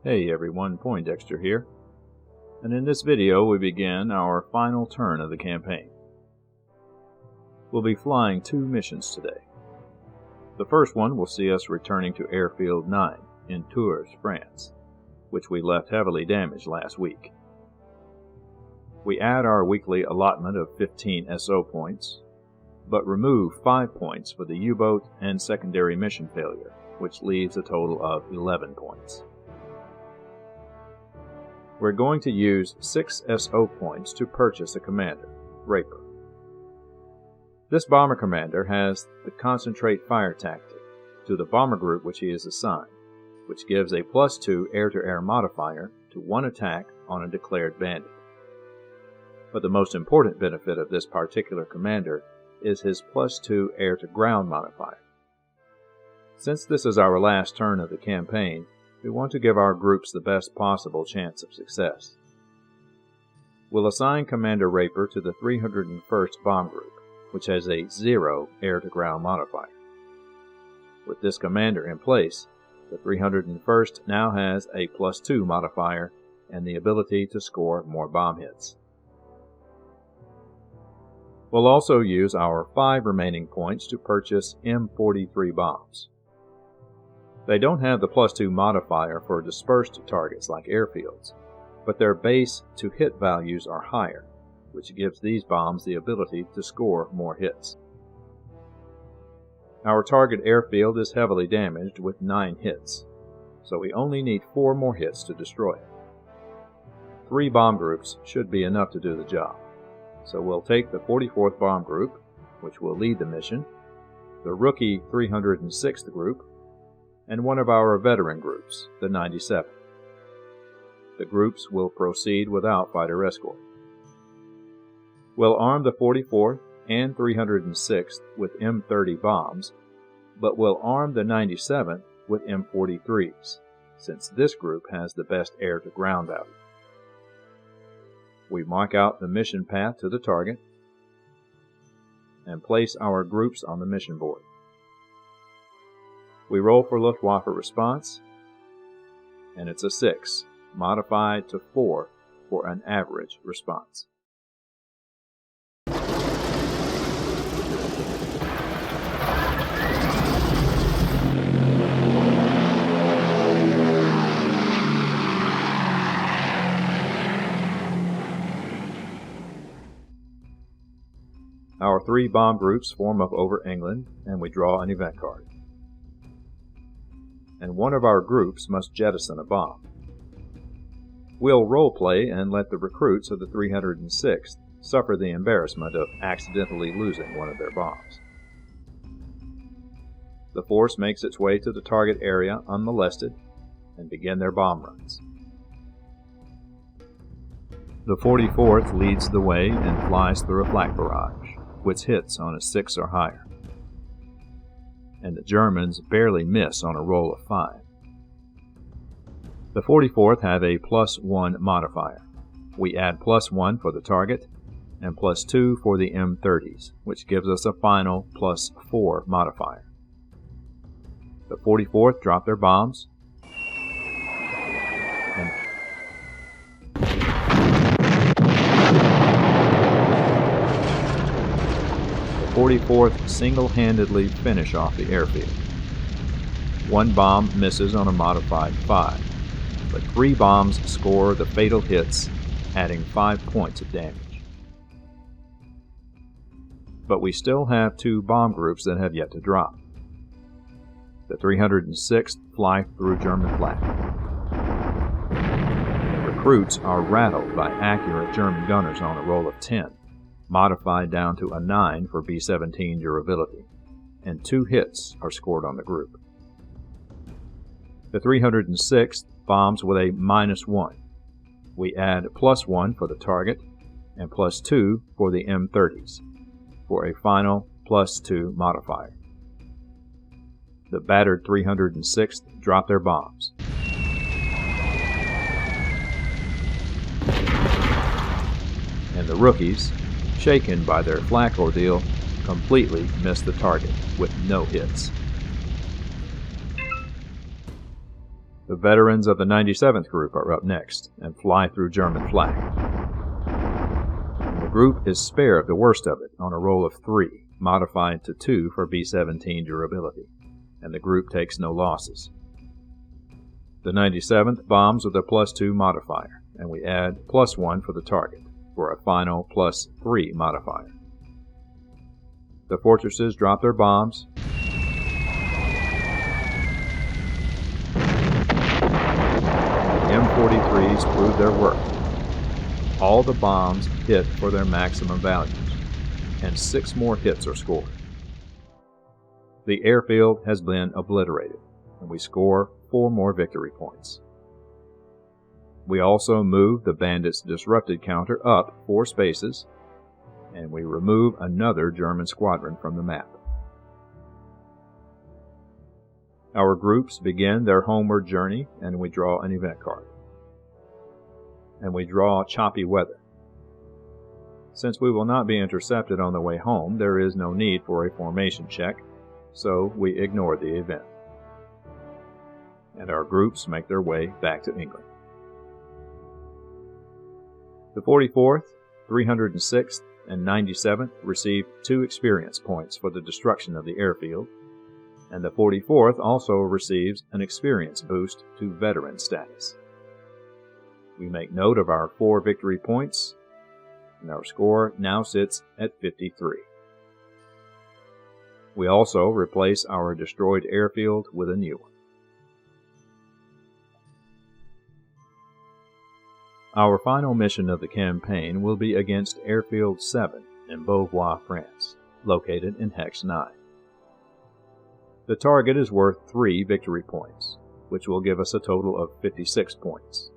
Hey everyone, Poindexter here, and in this video we begin our final turn of the campaign. We'll be flying 2 missions today. The first one will see us returning to Airfield 9 in Tours, France, which we left heavily damaged last week. We add our weekly allotment of 15 SO points, but remove 5 points for the U-boat and secondary mission failure, which leaves a total of 11 points. We're going to use 6 SO points to purchase a commander, Raper. This bomber commander has the concentrate fire tactic to the bomber group which he is assigned, which gives a +2 air-to-air modifier to 1 attack on a declared bandit. But the most important benefit of this particular commander is his +2 air-to-ground modifier. Since this is our last turn of the campaign, we want to give our groups the best possible chance of success. We'll assign Commander Raper to the 301st Bomb Group, which has a 0 air-to-ground modifier. With this commander in place, the 301st now has a +2 modifier and the ability to score more bomb hits. We'll also use our 5 remaining points to purchase M43 bombs. They don't have the +2 modifier for dispersed targets like airfields, but their base to hit values are higher, which gives these bombs the ability to score more hits. Our target airfield is heavily damaged with 9 hits, so we only need 4 more hits to destroy it. 3 bomb groups should be enough to do the job, so we'll take the 44th Bomb Group, which will lead the mission, the rookie 306th Group, and one of our veteran groups, the 97th. The groups will proceed without fighter escort. We'll arm the 44th and 306th with M30 bombs, but we'll arm the 97th with M43s, since this group has the best air-to-ground value. We mark out the mission path to the target and place our groups on the mission board. We roll for Luftwaffe response, and it's a 6, modified to 4 for an average response. Our 3 bomb groups form up over England, and we draw an event card. And one of our groups must jettison a bomb. We'll role-play and let the recruits of the 306th suffer the embarrassment of accidentally losing one of their bombs. The force makes its way to the target area unmolested and begin their bomb runs. The 44th leads the way and flies through a flak barrage, which hits on a 6 or higher, and the Germans barely miss on a roll of 5. The 44th have a +1 modifier. We add +1 for the target and +2 for the M30s, which gives us a final +4 modifier. The 44th drop their bombs, and the 44th single-handedly finish off the airfield. 1 bomb misses on a modified 5, but 3 bombs score the fatal hits, adding 5 points of damage. But we still have 2 bomb groups that have yet to drop. The 306th fly through German flak. Recruits are rattled by accurate German gunners on a roll of 10, modified down to a 9 for B-17 durability, and 2 hits are scored on the group. The 306th bombs with a -1. We add +1 for the target and +2 for the M30s, for a final +2 modifier. The battered 306th drop their bombs. And the rookies, shaken by their flak ordeal, completely miss the target with no hits. The veterans of the 97th Group are up next and fly through German flag. And the group is spared the worst of it on a roll of 3, modified to 2 for B-17 durability, and the group takes no losses. The 97th bombs with a +2 modifier, and we add +1 for the target, for a final +3 modifier. The fortresses drop their bombs. The M43s prove their worth. All the bombs hit for their maximum values, and 6 more hits are scored. The airfield has been obliterated, and we score 4 more victory points. We also move the bandits' disrupted counter up 4 spaces, and we remove another German squadron from the map. Our groups begin their homeward journey, and we draw an event card. And we draw choppy weather. Since we will not be intercepted on the way home, there is no need for a formation check, so we ignore the event. And our groups make their way back to England. The 44th, 306th, and 97th received 2 experience points for the destruction of the airfield, and the 44th also receives an experience boost to veteran status. We make note of our 4 victory points, and our score now sits at 53. We also replace our destroyed airfield with a new one. Our final mission of the campaign will be against Airfield 7 in Beauvoir, France, located in Hex 9. The target is worth 3 victory points, which will give us a total of 56 points,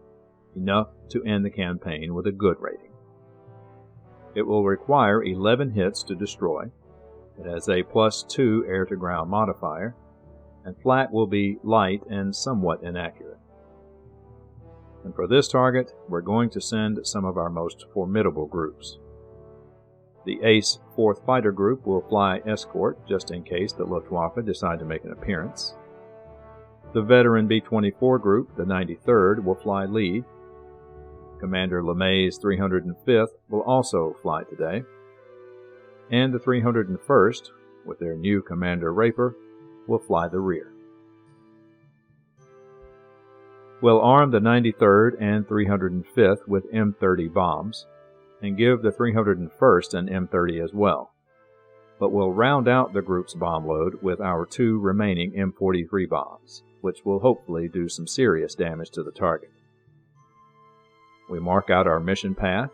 enough to end the campaign with a good rating. It will require 11 hits to destroy. It has a +2 air-to-ground modifier, and flat will be light and somewhat inaccurate. And for this target, we're going to send some of our most formidable groups. The Ace 4th Fighter Group will fly escort just in case the Luftwaffe decide to make an appearance. The veteran B-24 Group, the 93rd, will fly lead. Commander LeMay's 305th will also fly today. And the 301st, with their new Commander Raper, will fly the rear. We'll arm the 93rd and 305th with M30 bombs, and give the 301st an M30 as well. But we'll round out the group's bomb load with our 2 remaining M43 bombs, which will hopefully do some serious damage to the target. We mark out our mission path,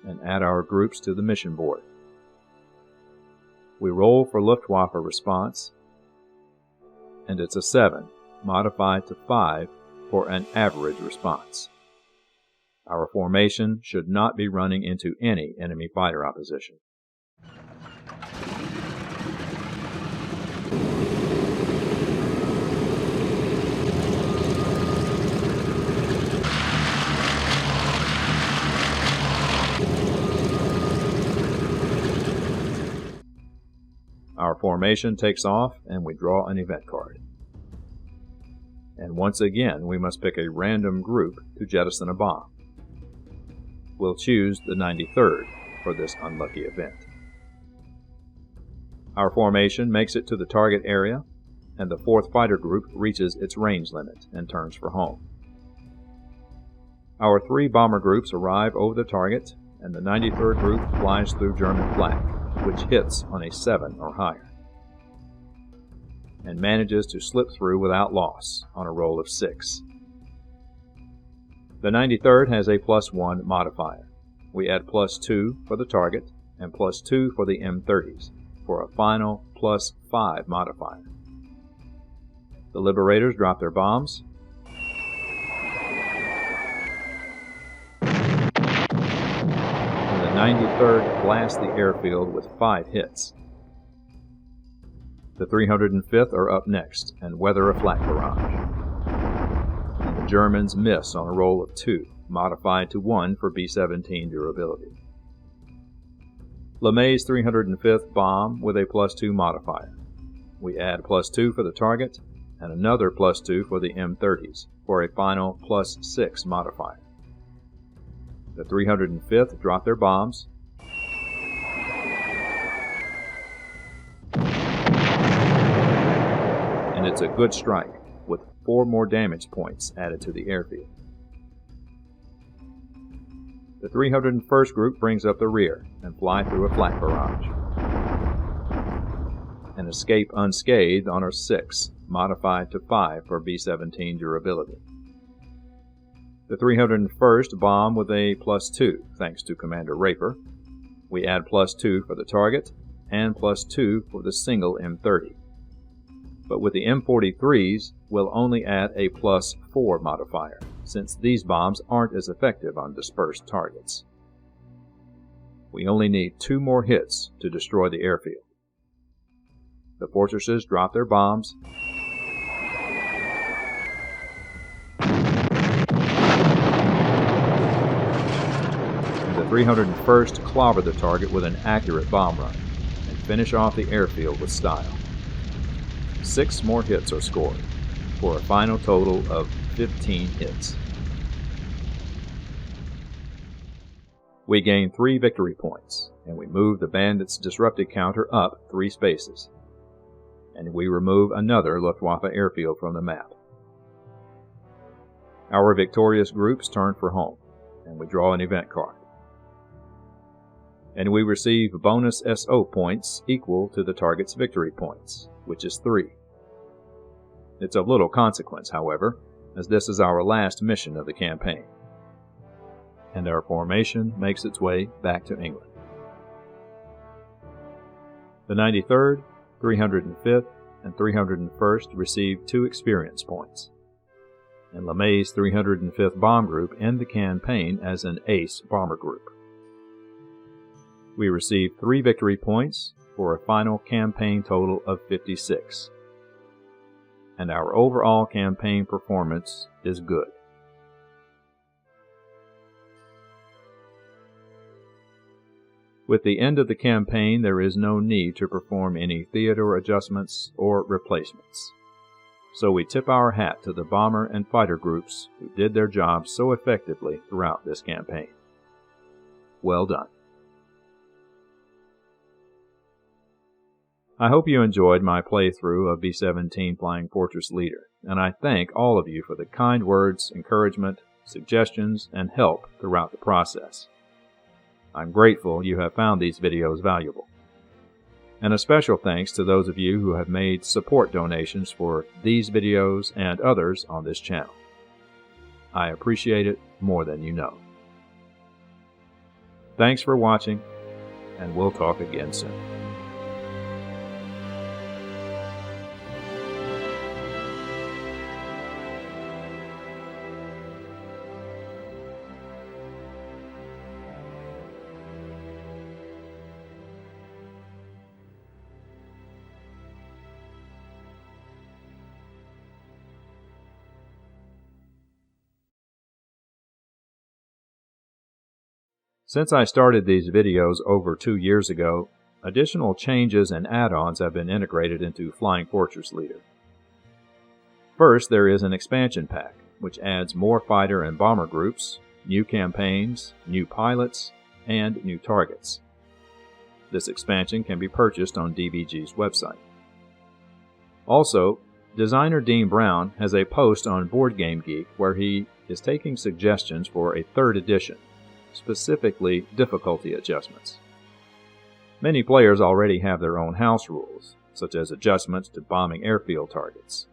and add our groups to the mission board. We roll for Luftwaffe response, and it's a 7, modified to 5 for an average response. Our formation should not be running into any enemy fighter opposition. Our formation takes off, and we draw an event card. And once again, we must pick a random group to jettison a bomb. We'll choose the 93rd for this unlucky event. Our formation makes it to the target area, and the 4th Fighter Group reaches its range limit and turns for home. Our 3 bomber groups arrive over the target, and the 93rd Group flies through German flag, which hits on a 7 or higher, and manages to slip through without loss on a roll of 6. The 93rd has a +1 modifier. We add +2 for the target and +2 for the M30s for a final +5 modifier. The Liberators drop their bombs. And the 93rd blasts the airfield with 5 hits. The 305th are up next and weather a flak barrage. And the Germans miss on a roll of 2, modified to 1 for B-17 durability. LeMay's 305th bomb with a +2 modifier. we add +2 for the target and another +2 for the M30s for a final +6 modifier. The 305th drop their bombs, and it's a good strike with 4 more damage points added to the airfield. The 301st group brings up the rear and fly through a flak barrage and escape unscathed on a 6, modified to 5 for B-17 durability. The 301st bomb with a +2 thanks to Commander Raper. We add +2 for the target and +2 for the single M30. But with the M43s, we'll only add a +4 modifier, since these bombs aren't as effective on dispersed targets. We only need 2 more hits to destroy the airfield. The fortresses drop their bombs, and the 301st clobber the target with an accurate bomb run and finish off the airfield with style. 6 more hits are scored, for a final total of 15 hits. We gain 3 victory points, and we move the bandits' disrupted counter up 3 spaces. And we remove another Luftwaffe airfield from the map. Our victorious groups turn for home, and we draw an event card. And we receive bonus SO points equal to the target's victory points, which is 3. It's of little consequence, however, as this is our last mission of the campaign. And our formation makes its way back to England. The 93rd, 305th, and 301st receive 2 experience points. And LeMay's 305th Bomb Group end the campaign as an ace bomber group. We receive 3 victory points for a final campaign total of 56. And our overall campaign performance is good. With the end of the campaign, there is no need to perform any theater adjustments or replacements. So we tip our hat to the bomber and fighter groups who did their jobs so effectively throughout this campaign. Well done. I hope you enjoyed my playthrough of B-17 Flying Fortress Leader, and I thank all of you for the kind words, encouragement, suggestions, and help throughout the process. I'm grateful you have found these videos valuable. And a special thanks to those of you who have made support donations for these videos and others on this channel. I appreciate it more than you know. Thanks for watching, and we'll talk again soon. Since I started these videos over 2 years ago, additional changes and add-ons have been integrated into Flying Fortress Leader. First, there is an expansion pack, which adds more fighter and bomber groups, new campaigns, new pilots, and new targets. This expansion can be purchased on DBG's website. Also, designer Dean Brown has a post on Boardgame Geek where he is taking suggestions for a 3rd edition, specifically difficulty adjustments. Many players already have their own house rules, such as adjustments to bombing airfield targets,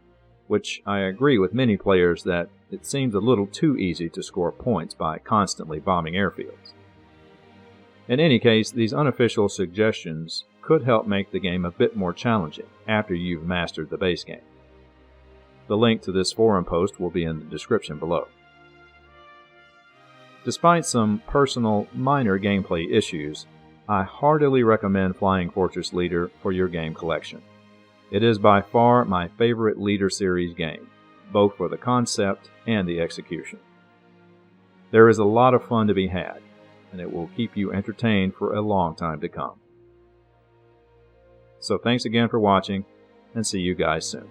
which I agree with many players that it seems a little too easy to score points by constantly bombing airfields. In any case, these unofficial suggestions could help make the game a bit more challenging after you've mastered the base game. The link to this forum post will be in the description below. Despite some personal, minor gameplay issues, I heartily recommend Flying Fortress Leader for your game collection. It is by far my favorite Leader series game, both for the concept and the execution. There is a lot of fun to be had, and it will keep you entertained for a long time to come. So thanks again for watching, and see you guys soon.